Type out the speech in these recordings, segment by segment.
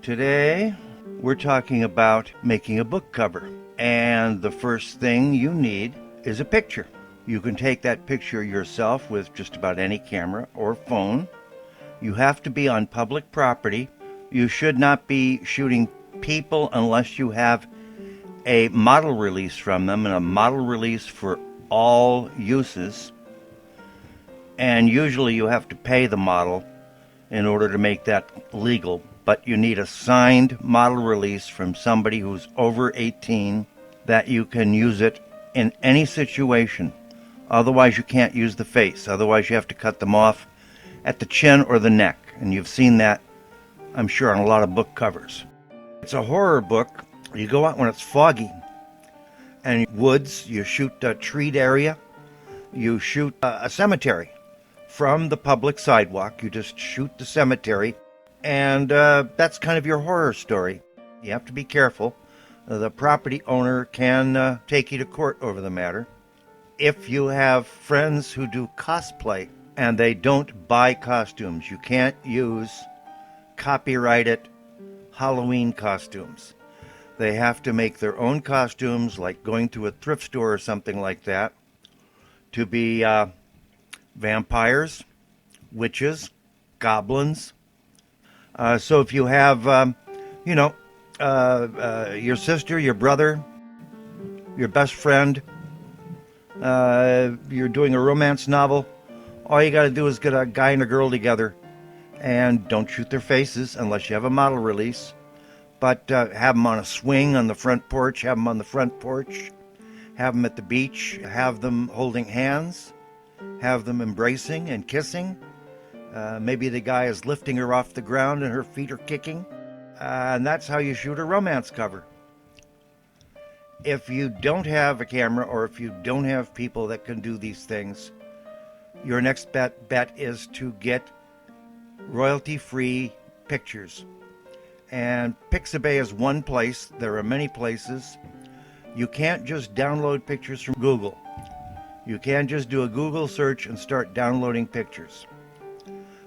Today, we're talking about making a book cover. And the first thing you need is a picture. You can take that picture yourself with just about any camera or phone. You have to be on public property. You should not be shooting people unless you have a model release from them, and a model release for all uses. And usually you have to pay the model in order to make that legal. But you need a signed model release from somebody who's over 18 that you can use it in any situation. Otherwise you can't use the face. Otherwise you have to cut them off at the chin or the neck. And you've seen that, I'm sure, on a lot of book covers. It's a horror book. You go out when it's foggy. And woods, you shoot a treed area. You shoot a cemetery. From the public sidewalk, you just shoot the cemetery. And that's kind of your horror story. You have to be careful. The property owner can take you to court over the matter. If you have friends who do cosplay and they don't buy costumes, you can't use copyrighted Halloween costumes. They have to make their own costumes, like going to a thrift store or something like that, to be vampires, witches, goblins. So if you have, your sister, your brother, your best friend, you're doing a romance novel, all you got to do is get a guy and a girl together and don't shoot their faces unless you have a model release. But have them on a swing on the front porch, have them on the front porch, have them at the beach, have them holding hands, have them embracing and kissing. Maybe the guy is lifting her off the ground and her feet are kicking. And that's how you shoot a romance cover. If you don't have a camera, or if you don't have people that can do these things, your next bet is to get royalty-free pictures. And Pixabay is one place. There are many places. You can't just download pictures from Google. You can't just do a Google search and start downloading pictures.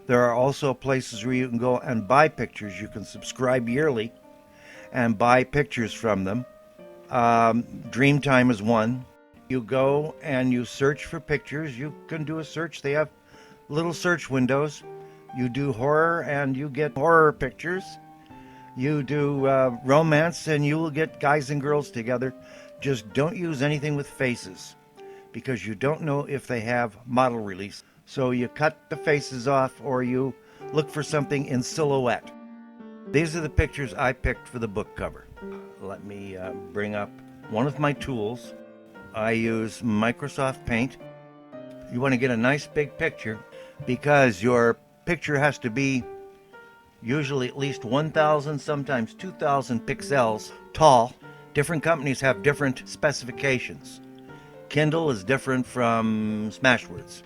There are also places where you can go and buy pictures. You can subscribe yearly and buy pictures from them. Dreamtime is one. You go and you search for pictures. You can do a search. They have little search windows. You do horror and you get horror pictures. You do romance and you will get guys and girls together. Just don't use anything with faces, because you don't know if they have model release. So you cut the faces off, or you look for something in silhouette. These are the pictures I picked for the book cover. Let me bring up one of my tools. I use Microsoft Paint. You want to get a nice big picture because your picture has to be usually at least 1,000, sometimes 2,000 pixels tall. Different companies have different specifications. Kindle is different from Smashwords.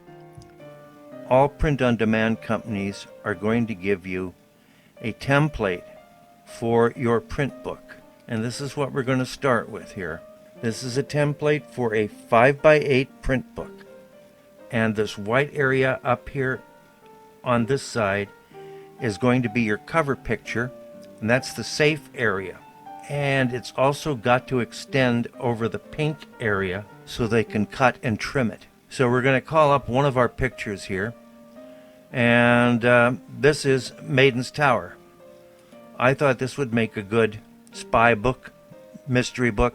All print-on-demand companies are going to give you a template for your print book. And this is what we're going to start with here. This is a template for a 5x8 print book. And this white area up here on this side is going to be your cover picture, and that's the safe area. And it's also got to extend over the pink area so they can cut and trim it. So we're going to call up one of our pictures here. And this is Maiden's Tower. I thought this would make a good spy book, mystery book,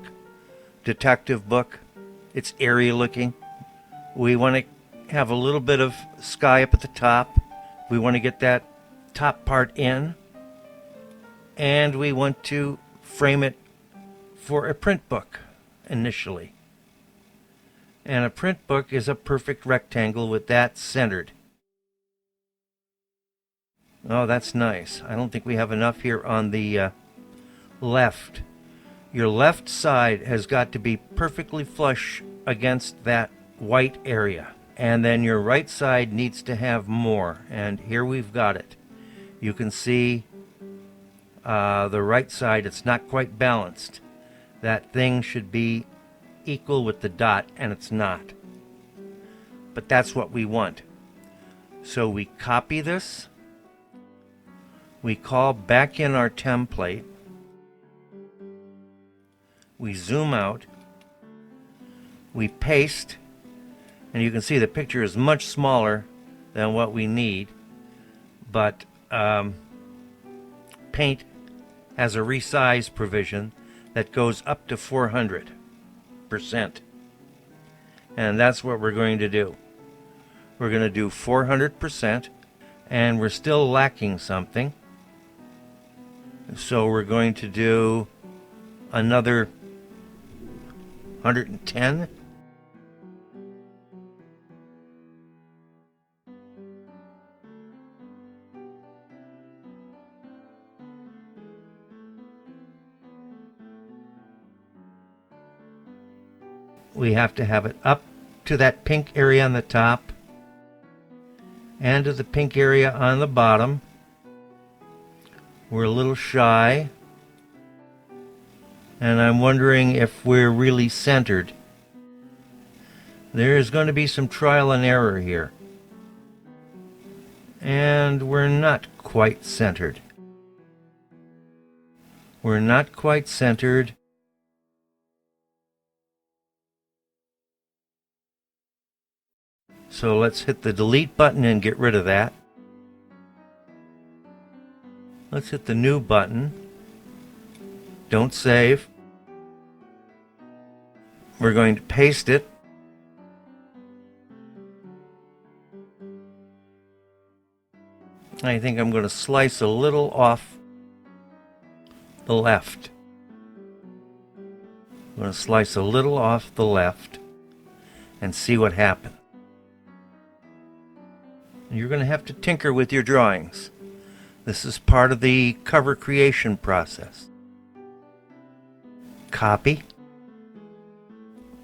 detective book. It's eerie looking. We want to have a little bit of sky up at the top. We want to get that top part in. And we want to frame it for a print book initially. And a print book is a perfect rectangle with that centered. Oh, that's nice. I don't think we have enough here on the left. Your left side has got to be perfectly flush against that white area. And then your right side needs to have more. And here we've got it. You can see the right side, it's not quite balanced. That thing should be equal with the dot, and it's not. But that's what we want. So we copy this. We call back in our template. We zoom out. We paste. And you can see the picture is much smaller than what we need. But Paint has a resize provision that goes up to 400%. And that's what we're going to do. We're going to do 400%, and we're still lacking something. So we're going to do another 110. We have to have it up to that pink area on the top and to the pink area on the bottom. We're a little shy, and I'm wondering if we're really centered. There's going to be some trial and error here. And we're not quite centered. We're not quite centered. So let's hit the delete button and get rid of that. Let's hit the new button. Don't save. We're going to paste it. I think I'm going to slice a little off the left. I'm going to slice a little off the left and see what happens. You're going to have to tinker with your drawings. This is part of the cover creation process. Copy.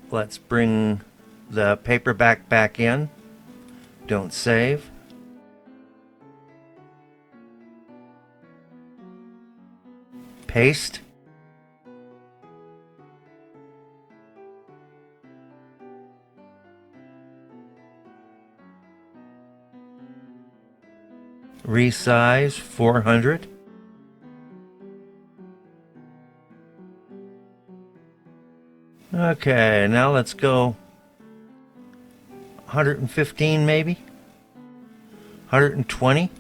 Let's bring the paperback back in. Don't save. Paste. Resize 400. Okay, now let's go 115 maybe? 120?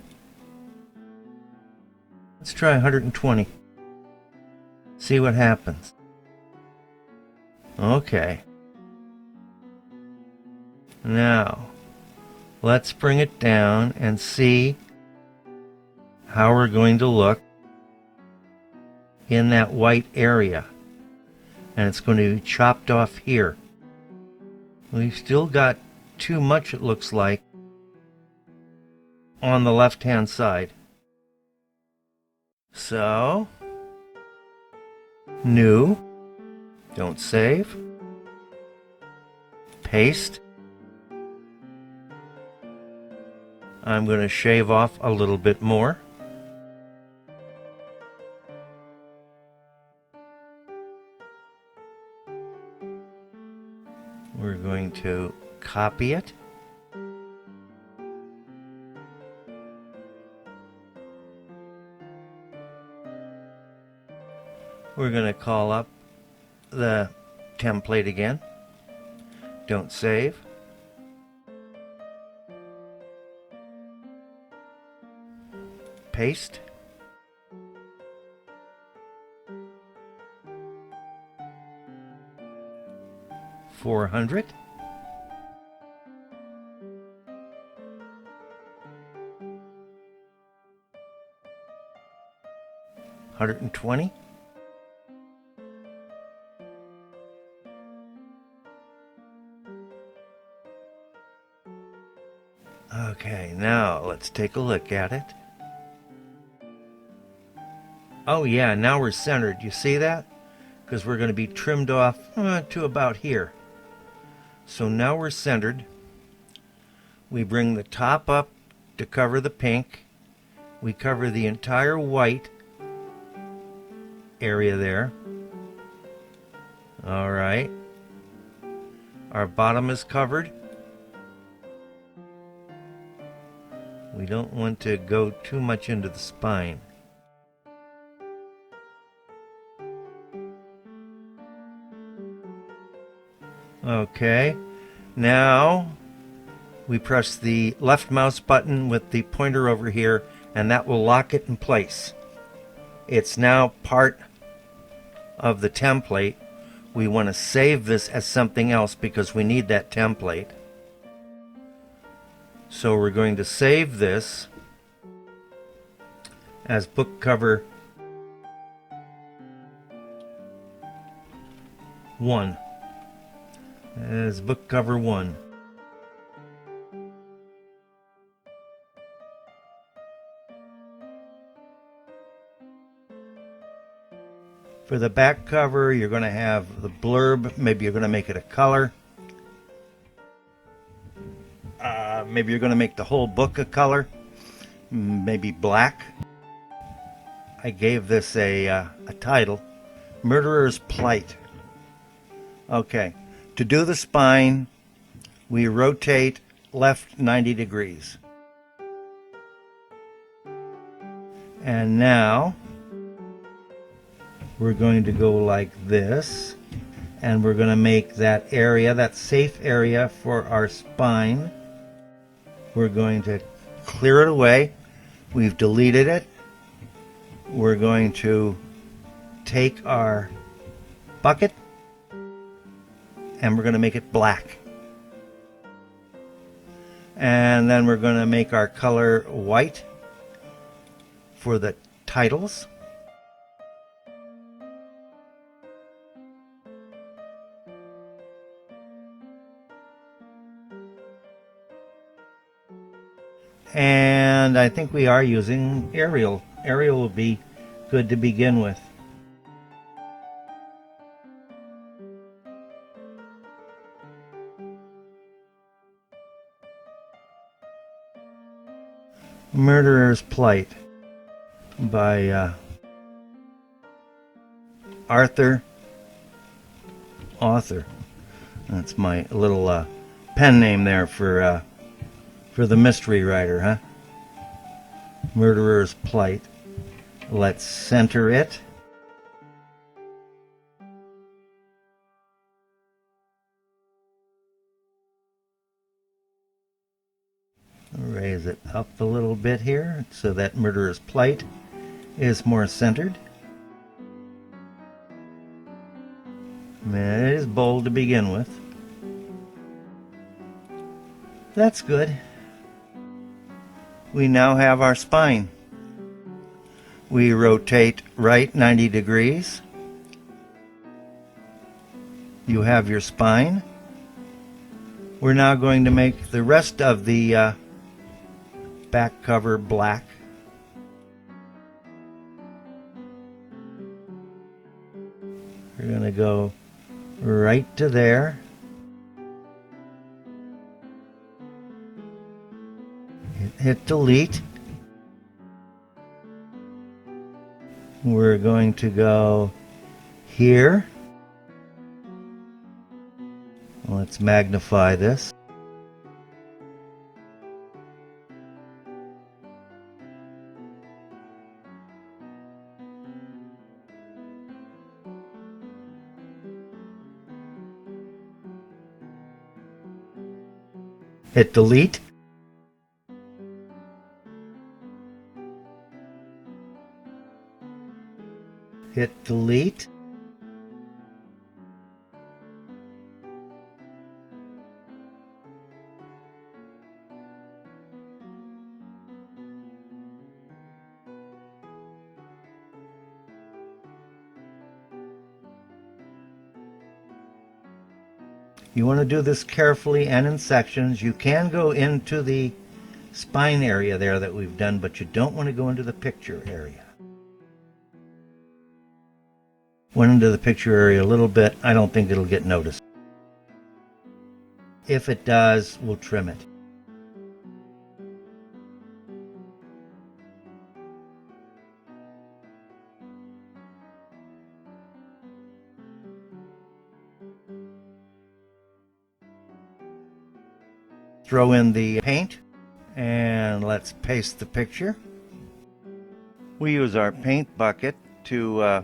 Let's try 120. See what happens. Okay. Now, let's bring it down and see how we're going to look in that white area. And it's going to be chopped off here. We've still got too much, it looks like, on the left-hand side. So, new, don't save, paste. I'm going to shave off a little bit more. We're going to copy it. We're going to call up the template again. Don't save. Paste. $400. $120. Okay, now let's take a look at it. Oh yeah, now we're centered. You see that? Because we're going to be trimmed off to about here. So now we're centered. We bring the top up to cover the pink. We cover the entire white area there. All right. Our bottom is covered. We don't want to go too much into the spine. Okay, now we press the left mouse button with the pointer over here, and that will lock it in place. It's now part of the template. We want to save this as something else because we need that template. So we're going to save this as book cover 1. As book cover 1. For the back cover, you're going to have the blurb. Maybe you're going to make it a color. Maybe you're going to make the whole book a color. Maybe black. I gave this a title, Murderer's Plight. Okay, to do the spine, we rotate left 90 degrees. And now we're going to go like this, and we're going to make that area, that safe area for our spine. We're going to clear it away. We've deleted it. We're going to take our bucket and we're going to make it black. And then we're going to make our color white for the titles. And I think we are using Arial. Arial will be good to begin with. Murderer's Plight by author. That's my little pen name there for the mystery writer, huh? Murderer's Plight. Let's center it. Raise it up a little bit here so that Murderer's Plight is more centered. It is bold to begin with. That's good. We now have our spine. We rotate right 90 degrees. You have your spine. We're now going to make the rest of the back cover black. We're going to go right to there. Hit delete. We're going to go here. Let's magnify this. Hit delete. Hit delete. You want to do this carefully and in sections. You can go into the spine area there that we've done, but you don't want to go into the picture area. Went into the picture area a little bit. I don't think it'll get noticed. If it does, we'll trim it. Throw in the paint and let's paste the picture. We use our paint bucket to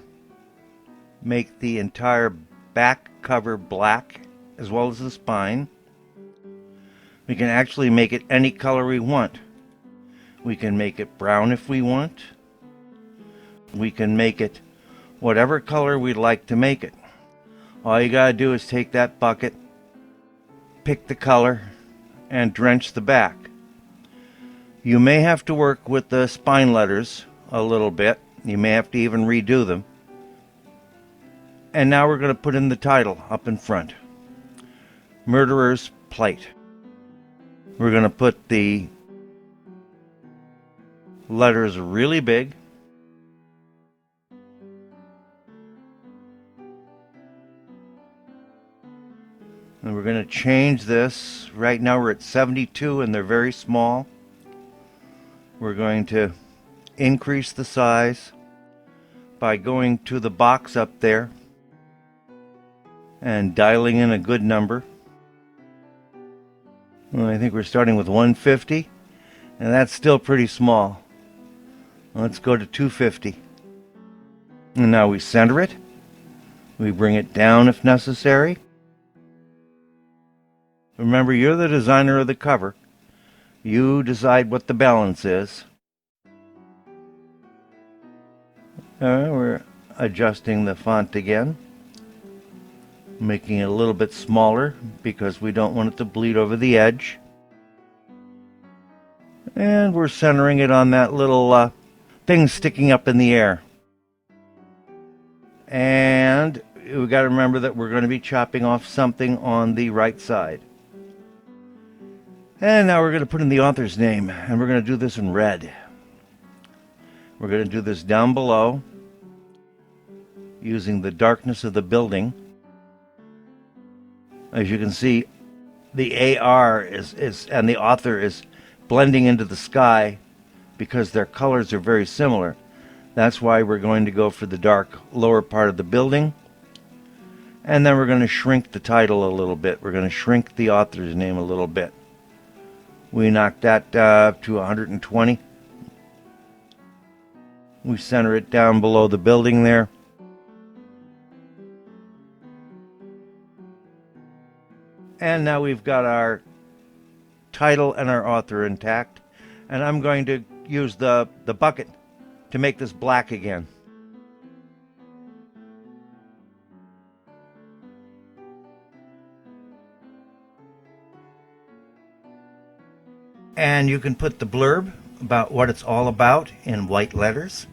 make the entire back cover black. as well as the spine. We can actually make it any color we want. We can make it brown if we want. We can make it whatever color we'd like to make it. All you gotta do is take that bucket, pick the color, and drench the back. You may have to work with the spine letters a little bit. You may have to even redo them. And now we're going to put in the title up in front. Murderer's Plate. We're going to put the letters really big. And we're going to change this. Right now we're at 72 and they're very small. We're going to increase the size by going to the box up there and dialing in a good number. Well, I think we're starting with 150, and that's still pretty small. Let's go to 250. And now we center it. We bring it down if necessary. Remember, you're the designer of the cover. You decide what the balance is. We're adjusting the font again, making it a little bit smaller because we don't want it to bleed over the edge. And we're centering it on that little thing sticking up in the air. And we've got to remember that we're going to be chopping off something on the right side. And now we're going to put in the author's name, and we're going to do this in red. We're going to do this down below using the darkness of the building. As you can see, the AR and the author is blending into the sky because their colors are very similar. That's why we're going to go for the dark lower part of the building. And then we're going to shrink the title a little bit. We're going to shrink the author's name a little bit. We knocked that to 120. We center it down below the building there. And now we've got our title and our author intact. And I'm going to use the bucket to make this black again. And you can put the blurb about what it's all about in white letters.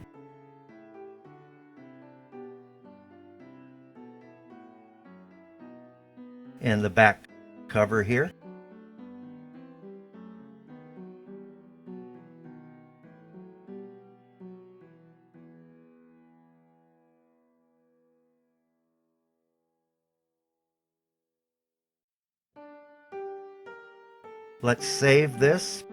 In the back cover here. Let's save this.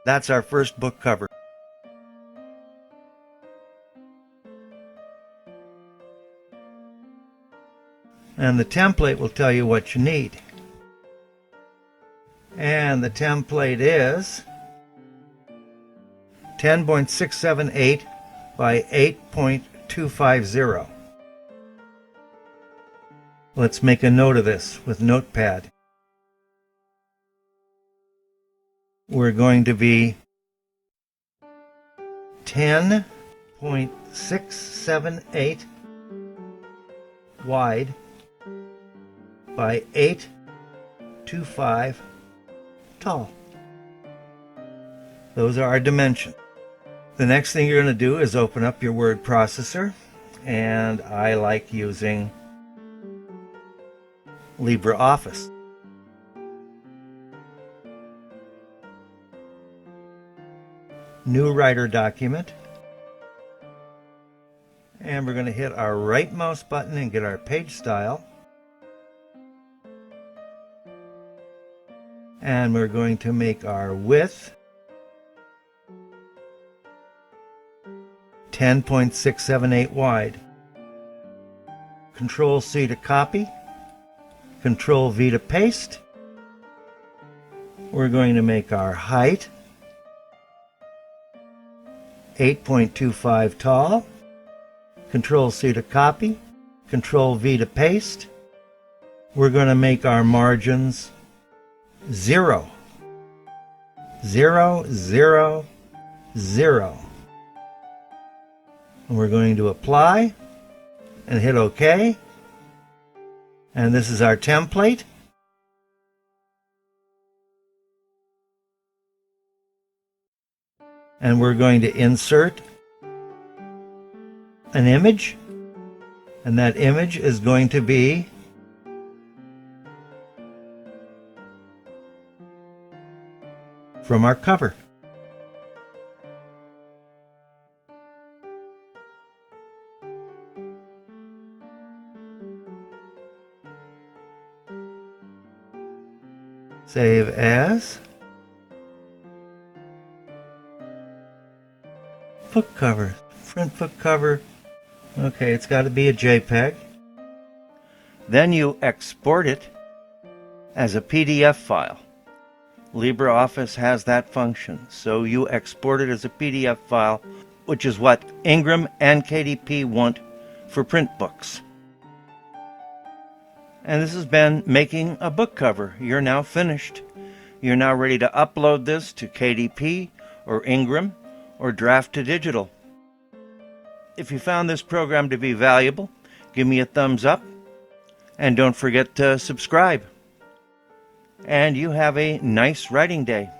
That's our first book cover. And the template will tell you what you need. And the template is 10.678 by 8.250. Let's make a note of this with Notepad. We're going to be 10.678 wide by 8.25 tall. Those are our dimensions. The next thing you're going to do is open up your word processor, and I like using LibreOffice. New writer document. And we're going to hit our right mouse button and get our page style. And we're going to make our width 10.678 wide. Control C to copy. Control V to paste. We're going to make our height 8.25 tall. Control C to copy. Control V to paste. We're going to make our margins 0. 0, 0, 0. And we're going to apply and hit OK. And this is our template. And we're going to insert an image, and that image is going to be from our cover. Save as. Book cover, front book cover. Okay, it's got to be a JPEG. Then you export it as a PDF file. LibreOffice has that function, so you export it as a PDF file, which is what Ingram and KDP want for print books. And this has been making a book cover. You're now finished. You're now ready to upload this to KDP or Ingram or Draft to Digital. If you found this program to be valuable, give me a thumbs up and don't forget to subscribe. And you have a nice writing day.